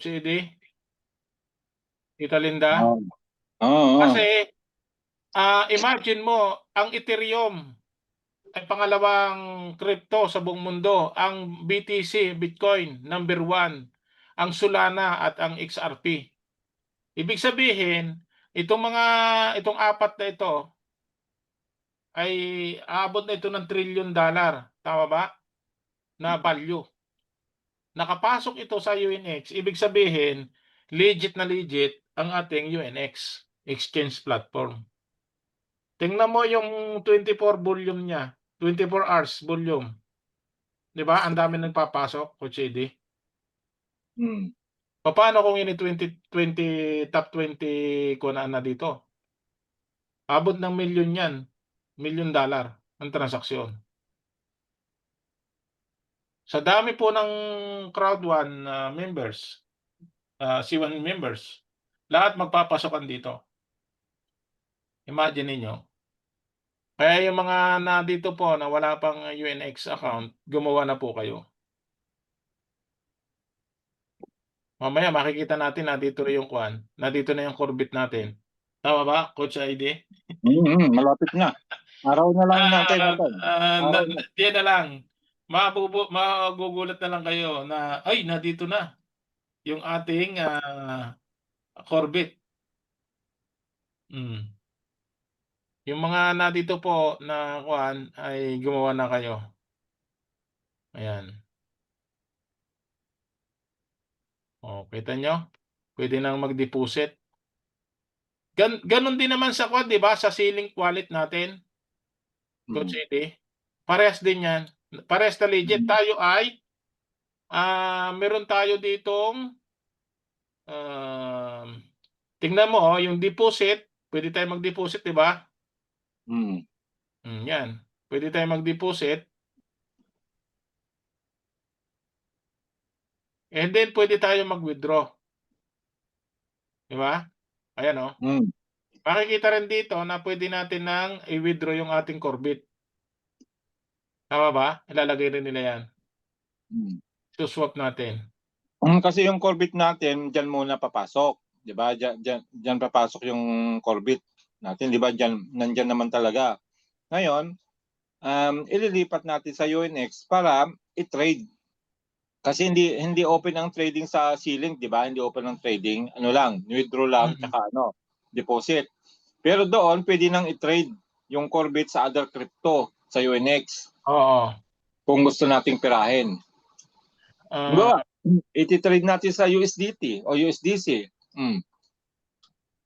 CD, Tita Linda. Oo. Oo. Kasi, imagine mo, ang Ethereum ay pangalawang crypto sa buong mundo. Ang BTC, Bitcoin, number one. Ang Solana at ang XRP. Ibig sabihin, itong apat na ito ay aabot na ito ng trillion-dollar. Tama ba? Na value. Nakapasok ito sa UNX, ibig sabihin, legit na legit ang ating UNX exchange platform. Tingnan mo yung 24 volume niya, 24 hours volume. 'Di ba? Ang dami nagpapasok, Coach Eddie. Mm. Paano kung ini 2020 top 20 ko na dito? Abot ng milyon 'yan, $1,000,000 ang transaksyon. Sa dami po ng crowd one members, C1 members, lahat magpapasokan dito. Imagine ninyo. Kaya yung mga nandito po na wala pang UNX account, gumawa na po kayo. Mamaya makikita natin nandito na yung kwan, nandito na yung Corvette natin. Tama ba, Coach ID? Malapit na. Araw na lang Ah, natin natin. na Araw na. yan na lang. Magugulat na lang kayo na, ay, nandito na yung ating Corvette. Hmm. Yung mga nandito po na kwan ay gumawa na kayo. Ayan. Oh, kita nyo? Pwede nang mag-deposit. Ganon din naman sa kwan, 'di ba? Sa Ceiling wallet natin, Coach Mm. Eddie. Parehas din 'yan. Parehas na legit. Mm. Tayo ay meron tayo ditong um, tingnan mo yung deposit, pwede tayong mag-deposit, 'di ba? Mm. 'Yan. Pwede tayong mag-deposit and then pwede tayong mag-withdraw, 'di ba? Ayan oh. Mm. Makikita rin dito na pwede natin nang i-withdraw yung ating Corvette. Tama ba? Ilalagay rin nila 'yan. Mm. Swap natin. Kasi yung Corvette natin, diyan muna papasok, 'di ba? Diyan papasok yung Corvette natin, 'di ba? Nandiyan naman talaga. Ngayon, ililipat natin sa UNX para i-trade. Kasi hindi open ang trading sa Ceiling, 'di ba? Hindi open ang trading. Ano lang, withdraw lang Mm. tsaka deposit. Pero doon pwede nang i-trade yung Corvette sa other crypto sa UNX Oo. kung gusto nating pirahin. Ah, Diba? Iti-trade natin sa USDT o USDC. Mm.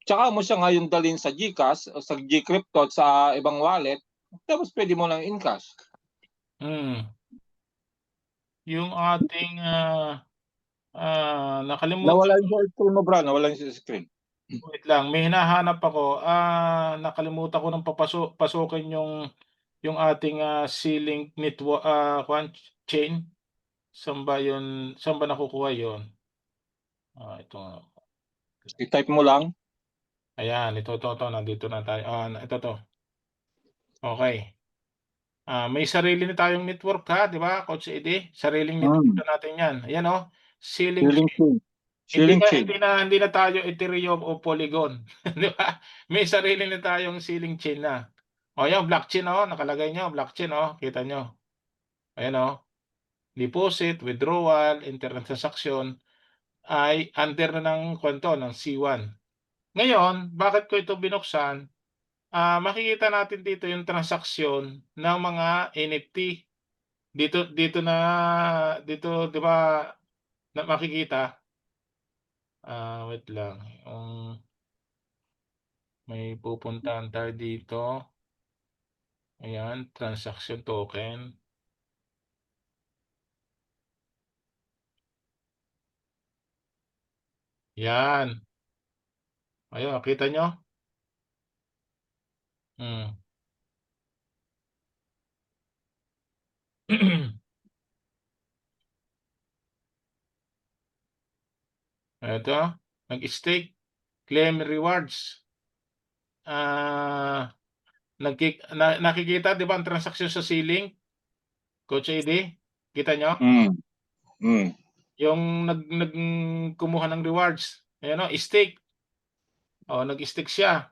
Tsaka mo siya ngayon dalhin sa GCash o sa GCrypto sa ibang wallet, tapos pwede mo lang in-cash. mm. Yung ating, nakalimutan Nawala ko, yung sa screen mo, bro. Nawala yung sa screen. wait lang, may hinahanap ako. Nakalimutan ko ng pasukin yung ating, ceiling kwan chain. Saan ba nakukuha yun? Ito nga. I-type mo lang. Ayan, ito, nandito na tayo. Ito 'to. Okey. May sarili na tayong network, 'di ba, Coach Eddie? Sariling network Mm. na natin 'yan. Ayan, oh, ceiling Ceiling chain. chain. Hindi Ceiling na chain. hindi na hindi na tayo Ethereum o Polygon, 'di ba? May sarili na tayong ceiling chain na. O 'yan, blockchain, oh, nakalagay niyo, blockchain, oh, kita niyo. Ayan, oh, deposit, withdrawal, internet transaction ay under na ng kuwento ng C1. Ngayon, bakit ko ito binuksan? Makikita natin dito yung transaksyon ng mga NFT. Dito 'di ba na makikita, wait lang, may pupuntahan tayo dito. Ayan, transaction token. Yan. Ayun, kita nyo? Hmm. Ito, nag-stake, claim rewards. Ah, nakikita 'di ba ang transaksyon sa ceiling, Coach AD? Kita nyo? Mm. Mm. yung kumuha ng rewards. Ayan o, stake. O, nag-stake siya.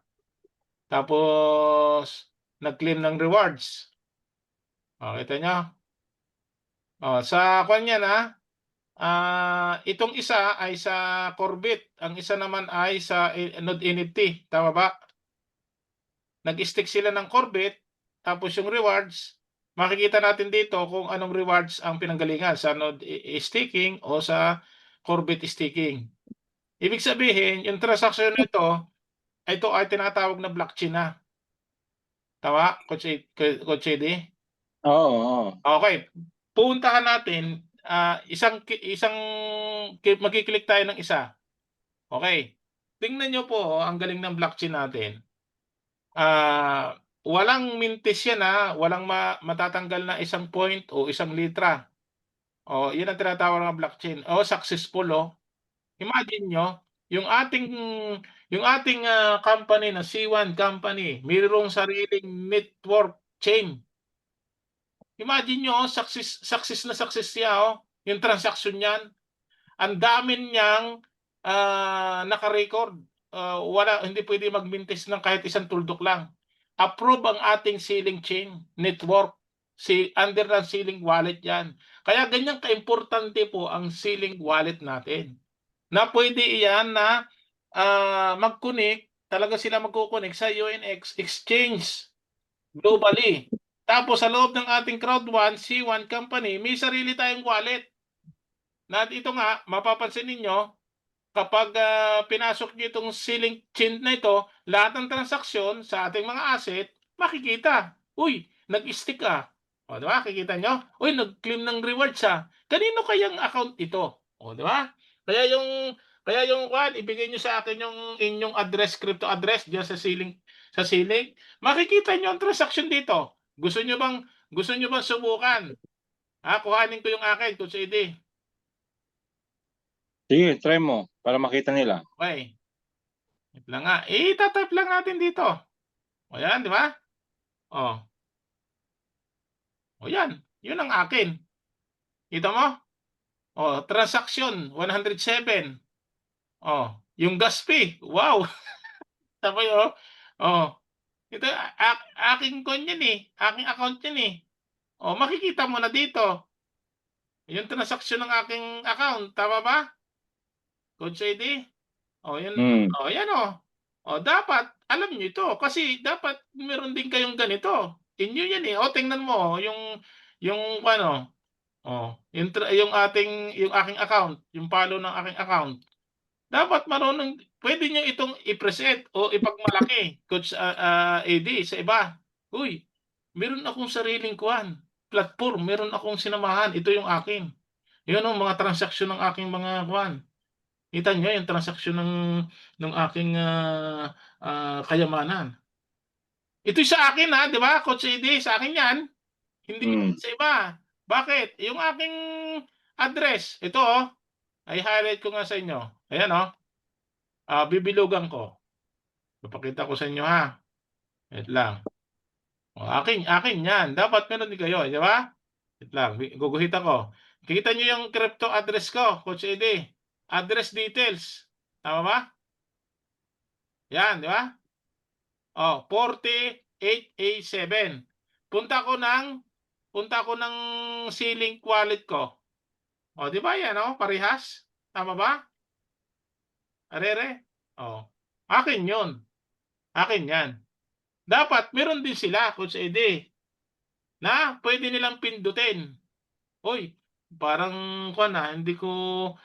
Tapos, nag-claim ng rewards. O, kita nyo? O, sa kwan yan itong isa ay sa Corbit. Ang isa naman ay sa Node NFT. Tama ba? Nag-stick sila ng Corbit. Tapos yung rewards, makikita natin dito kung anong rewards ang pinanggalingan sa Node staking o sa Corbit staking. Ibig sabihin, yung transaction nito, ito ay tinatawag na blockchain na. Tama, Coach Eddie? Oo, oo. Okay. Pupuntahan natin, magkiklik tayo ng isa. Okay. Tingnan nyo po, ang galing ng blockchain natin. Walang mintis yan walang matatanggal na isang point o isang litra. O, yun ang tinatawag ng blockchain. O, successful Imagine nyo, yung ating company na C1 company, mayroong sariling network chain. Imagine nyo, success na success siya yung transaction niyan. Ang dami niyang naka-record. Hindi pwede magmintis ng kahit isang tuldok lang. Approve ang ating ceiling chain network. Under ng ceiling wallet yan. Kaya ganyan ka-importante po ang ceiling wallet natin. Na pwede iyan na mag-connect, talaga sila magkukonek sa UNX exchange globally. Tapos sa loob ng ating Crowd1, C1 company, may sarili tayong wallet. Na ito nga, mapapansin ninyo, kapag pinasok niyo itong ceiling chain na ito, lahat ng transaksyon sa ating mga asset, makikita. Uy, nag-stick O, di ba? Kikita nyo? Uy, nag-claim ng rewards Kanino kayang account ito? O, di ba? Kaya yung ibigay nyo sa akin yung inyong address, crypto address diyan sa ceiling. Makikita nyo ang transaction dito. Gusto nyo bang subukan? Kuhanin ko yung akin, Coach Eddie. Sige, try mo para makita nila. Okay. Wait lang Itatype lang natin dito. O yan, di ba? O yan. Yun ang akin. Kita mo? Transaction, 107. Yung gas fee. Wow. Sabay Ito, aking kon yan Aking account yan makikita mo na dito. Yung transaction ng aking account. Tama ba? Coach ID? Yan. Yan dapat alam niyo ito kasi dapat meron din kayong ganito. Inyo yan tingnan mo yung yung aking account, yung follow ng aking account. Dapat marunong pwede niyo itong i-preset o ipagmalaki, Coach AD sa iba. Uy, meron akong sariling platform, meron akong sinamahan, ito yung akin. Yun mga transaksyon ng aking mga Kita niyo yung transaksyon ng aking kayamanan. Ito'y sa akin di ba, Coach AD? Sa akin yan. Hindi sa iba. Bakit? Yung aking address, ito ay highlight ko nga sa inyo. Ayan bibilugan ko. Papakita ko sa inyo Wait lang. Akin yan. Dapat meron din kayo, di ba? Wait lang, guguhit ako. Kita niyo yung crypto address ko, Coach Eddie. Address details. Tama ba? Yan, di ba? 48A7. Punta ko ng ceiling wallet ko. Di ba yan, parehas? Tama ba? Arere? Akin yun. Akin yan. Dapat meron din sila, Coach Eddie, na pwede nilang pindutin. Uy, parang hindi ko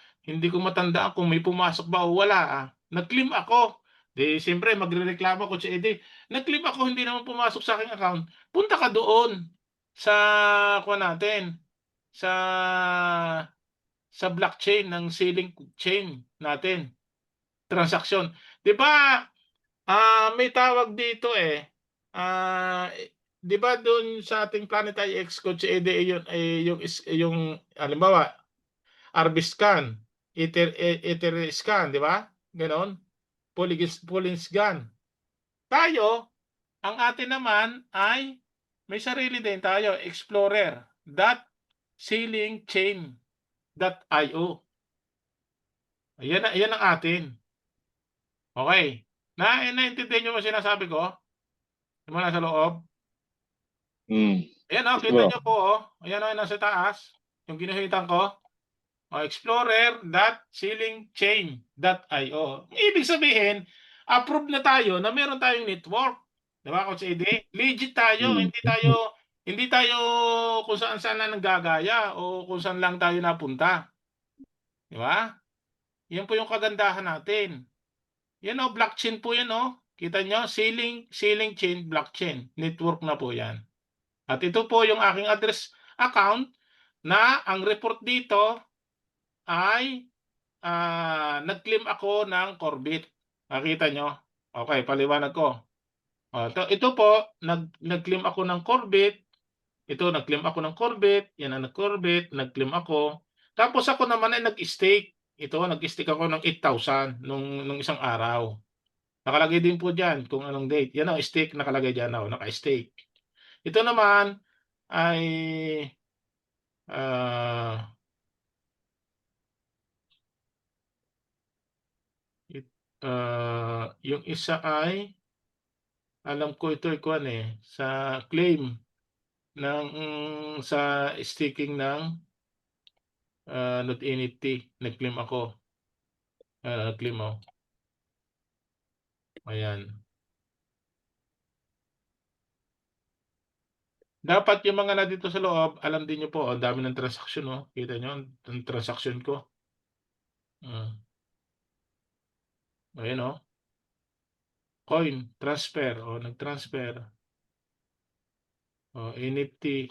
matandaan kung may pumasok ba o wala Nag-claim ako. Di siyempre magrereklamo ko si Eddie. Nag-claim ako, hindi naman pumasok sa aking account. Punta ka doon sa natin. Sa blockchain ng ceiling chain natin. Transaction. 'Di ba? May tawag dito di ba doon sa ating Planet IX Coach Eddie yun yung halimbawa Arbiscan, Etherscan, di ba? Ganon. Polygon. Tayo, ang atin naman ay may sarili din tayo, Explorer.ceilingchain.io. Yan ang atin. Okey. Naintindihan niyo ba sinasabi ko? Yung mga nasa loob? Hmm, Ayan, yes kita bro. niyo po, ayan, nasa taas, yung ginuhitan ko, explorer.ceilingchain.io. Ibig sabihin, approve na tayo na meron tayong network, 'di ba, Coach Edy? Legit tayo, Hmm, hindi tayo kung saan-saan lang nanggagaya o kung saan lang tayo napunta, 'di ba? 'Yan po yung kagandahan natin. 'Yan, blockchain po 'yan, kita niyo, ceiling chain blockchain, network na po 'yan. At ito po yung aking address account na ang report dito ay, nag-claim ako ng Corbit. Nakita niyo? Okey, paliwanag ko. Ito po nag-claim ako ng Corbit, ito nag-claim ako ng Corbit, 'yan ang Corbit, nag-claim ako. Tapos ako naman ay nag-stake. Ito, nag-stake ako ng 8,000 nung isang araw. Nakalagay din po diyan kung anong date. 'Yan, stake nakalagay diyan, naka-stake. Ito naman ay, ah, it yung isa ay alam ko ito ay kuwan, sa claim ng sa staking ng, Node NFT nag-claim ako, nag-claim ako, ayan. Dapat yung mga nandito sa loob alam din niyo po ang dami ng transaksyon, kita niyo ang transaksyon ko, ayan, coin transfer, nag-transfer, NFT,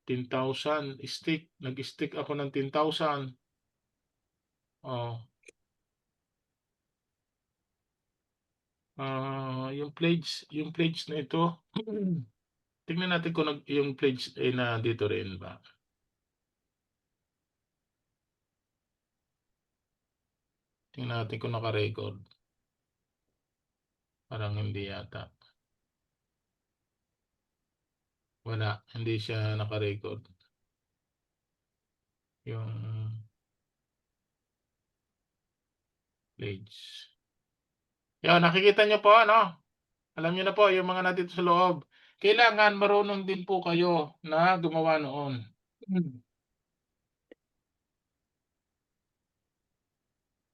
10,000 stake, nag-stake ako ng 10,000, oh. Yung pledge na ito, tingnan natin kung yung pledge ay nandito rin ba. Tingnan natin kung naka-record. Parang hindi yata. Wala, hindi siya naka-record. Yung pledge. Yan, nakikita niyo po ano? Alam niyo na po yung mga nandito sa loob. Kailangan marunong din po kayo na gumawa noon.